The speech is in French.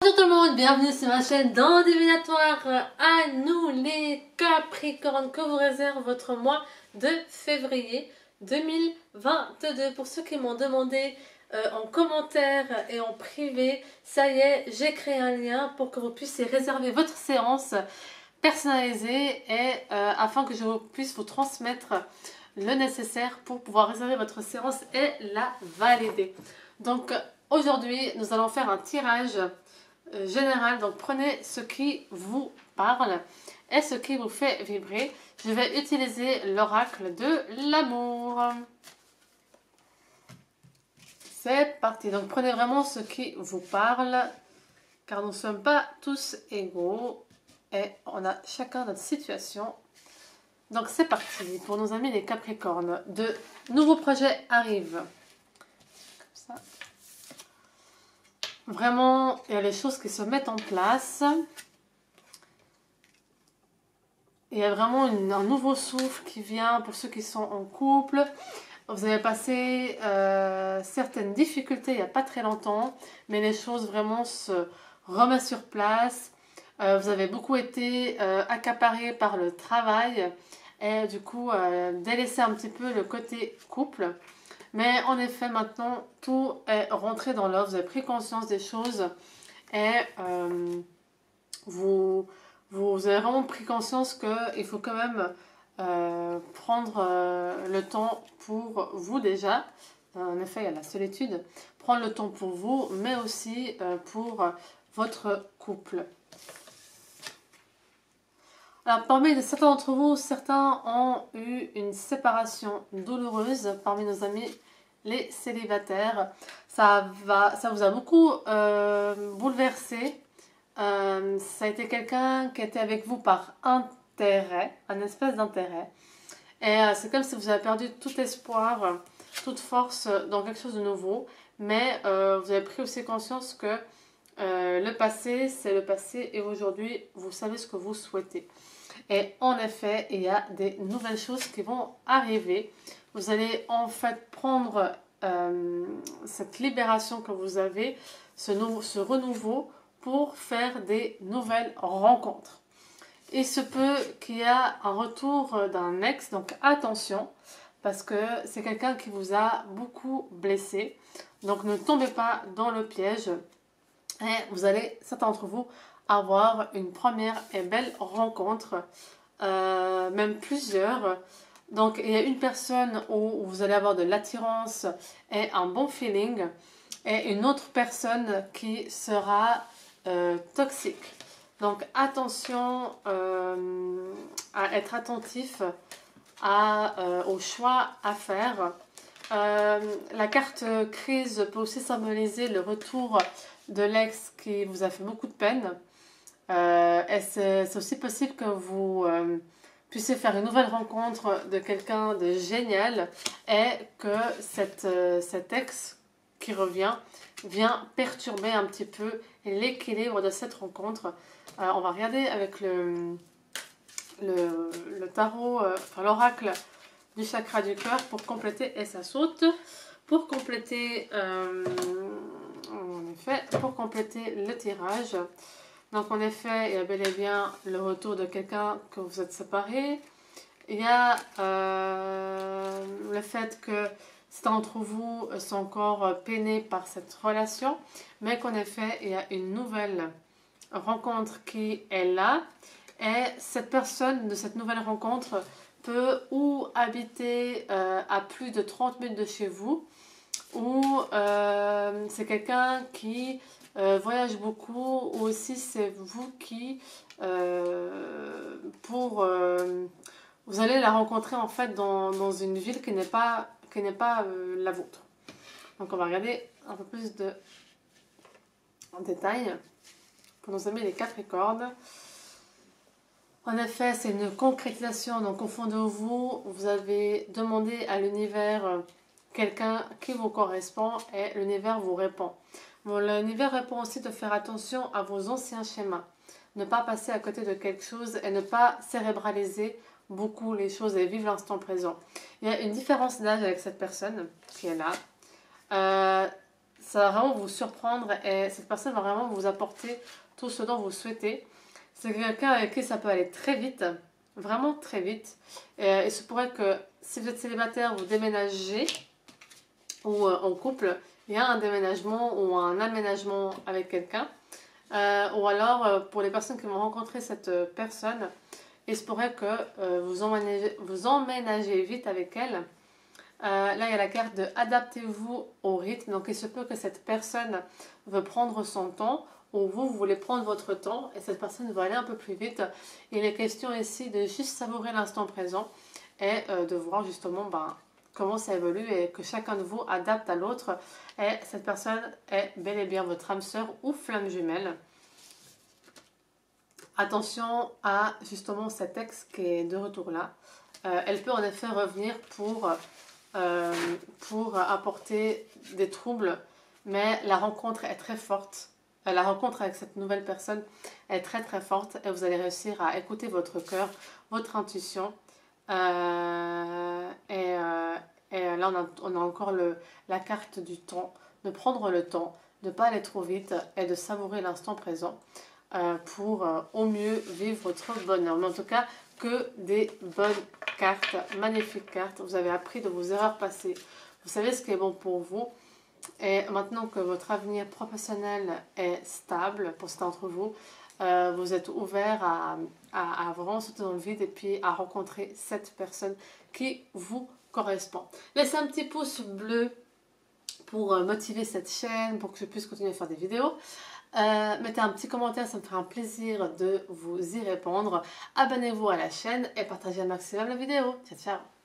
Bonjour tout le monde, bienvenue sur ma chaîne dans Divinatoire. À nous les Capricornes, que vous réserve votre mois de février 2022. Pour ceux qui m'ont demandé en commentaire et en privé, ça y est, j'ai créé un lien pour que vous puissiez réserver votre séance personnalisée et afin que je puisse vous transmettre le nécessaire pour pouvoir réserver votre séance et la valider. Donc aujourd'hui, nous allons faire un tirage général, donc prenez ce qui vous parle et ce qui vous fait vibrer. Je vais utiliser l'oracle de l'amour. C'est parti, donc prenez vraiment ce qui vous parle, car nous ne sommes pas tous égaux et on a chacun notre situation. Donc c'est parti pour nos amis les Capricornes. De nouveaux projets arrivent. Comme ça. Vraiment, il y a les choses qui se mettent en place. Il y a vraiment un nouveau souffle qui vient pour ceux qui sont en couple. Vous avez passé certaines difficultés il n'y a pas très longtemps, mais les choses vraiment se remettent sur place. Vous avez beaucoup été accaparé par le travail et du coup délaissé un petit peu le côté couple. Mais en effet, maintenant, tout est rentré dans l'ordre. Vous avez pris conscience des choses et vous avez vraiment pris conscience qu'il faut quand même prendre le temps pour vous déjà. En effet, il y a la solitude. Prendre le temps pour vous, mais aussi pour votre couple. Alors, parmi certains d'entre vous, certains ont eu une séparation douloureuse parmi nos amis les célibataires. Ça vous a beaucoup bouleversé. Ça a été quelqu'un qui était avec vous par intérêt, un espèce d'intérêt. Et c'est comme si vous avez perdu tout espoir, toute force dans quelque chose de nouveau. Mais vous avez pris aussi conscience que le passé, c'est le passé et aujourd'hui, vous savez ce que vous souhaitez. Et en effet, il y a des nouvelles choses qui vont arriver. Vous allez en fait prendre cette libération que vous avez, ce renouveau pour faire des nouvelles rencontres. Il se peut qu'il y ait un retour d'un ex, donc attention, parce que c'est quelqu'un qui vous a beaucoup blessé. Donc ne tombez pas dans le piège. Et vous allez, certains d'entre vous, avoir une première et belle rencontre, même plusieurs. Donc il y a une personne où vous allez avoir de l'attirance et un bon feeling, et une autre personne qui sera toxique. Donc attention à être attentif au choix à faire. La carte crise peut aussi symboliser le retour de l'ex qui vous a fait beaucoup de peine. Et c'est aussi possible que vous puissiez faire une nouvelle rencontre de quelqu'un de génial et que cet ex qui revient vient perturber un petit peu l'équilibre de cette rencontre. On va regarder avec le tarot, enfin l'oracle du chakra du cœur pour compléter, et ça saute, pour compléter en effet, pour compléter le tirage. Donc en effet, il y a bel et bien le retour de quelqu'un que vous êtes séparés. Il y a le fait que certains d'entre vous sont encore peinés par cette relation, mais qu'en effet, il y a une nouvelle rencontre qui est là. Et cette personne de cette nouvelle rencontre peut ou habiter à plus de 30 minutes de chez vous, ou c'est quelqu'un qui voyage beaucoup, ou aussi c'est vous qui vous allez la rencontrer en fait dans une ville qui n'est pas la vôtre. Donc on va regarder un peu plus en détail pour nos amis les Capricornes. En effet, c'est une concrétisation. Donc au fond de vous, vous avez demandé à l'univers quelqu'un qui vous correspond et l'univers vous répond. Bon, l'univers répond aussi de faire attention à vos anciens schémas. Ne pas passer à côté de quelque chose et ne pas cérébraliser beaucoup les choses et vivre l'instant présent. Il y a une différence d'âge avec cette personne qui est là. ça va vraiment vous surprendre et cette personne va vraiment vous apporter tout ce dont vous souhaitez. C'est quelqu'un avec qui ça peut aller très vite, vraiment très vite. Et il se pourrait que si vous êtes célibataire, vous déménagez ou en couple, il y a un déménagement ou un aménagement avec quelqu'un. Ou alors, pour les personnes qui vont rencontrer cette personne, il se pourrait que vous emménagez vite avec elle. Là, il y a la carte de adaptez-vous au rythme. Donc, il se peut que cette personne veut prendre son temps ou vous voulez prendre votre temps et cette personne va aller un peu plus vite. Il est question ici de juste savourer l'instant présent et de voir justement comment ça évolue et que chacun de vous adapte à l'autre. Et cette personne est bel et bien votre âme sœur ou flamme jumelle. Attention à justement cet ex qui est de retour là. Elle peut en effet revenir pour apporter des troubles, mais la rencontre est très forte. La rencontre avec cette nouvelle personne est très très forte et vous allez réussir à écouter votre cœur, votre intuition. Et là, on a encore la carte du temps, de prendre le temps, de ne pas aller trop vite et de savourer l'instant présent pour au mieux vivre votre bonheur. Mais en tout cas, que des bonnes cartes, magnifiques cartes. Vous avez appris de vos erreurs passées. Vous savez ce qui est bon pour vous. Et maintenant que votre avenir professionnel est stable pour certains d'entre vous, vous êtes ouvert à vraiment sauter dans le vide et puis à rencontrer cette personne qui vous correspond. Laissez un petit pouce bleu pour motiver cette chaîne, pour que je puisse continuer à faire des vidéos. Mettez un petit commentaire, ça me fera un plaisir de vous y répondre. Abonnez-vous à la chaîne et partagez un maximum la vidéo. Ciao, ciao!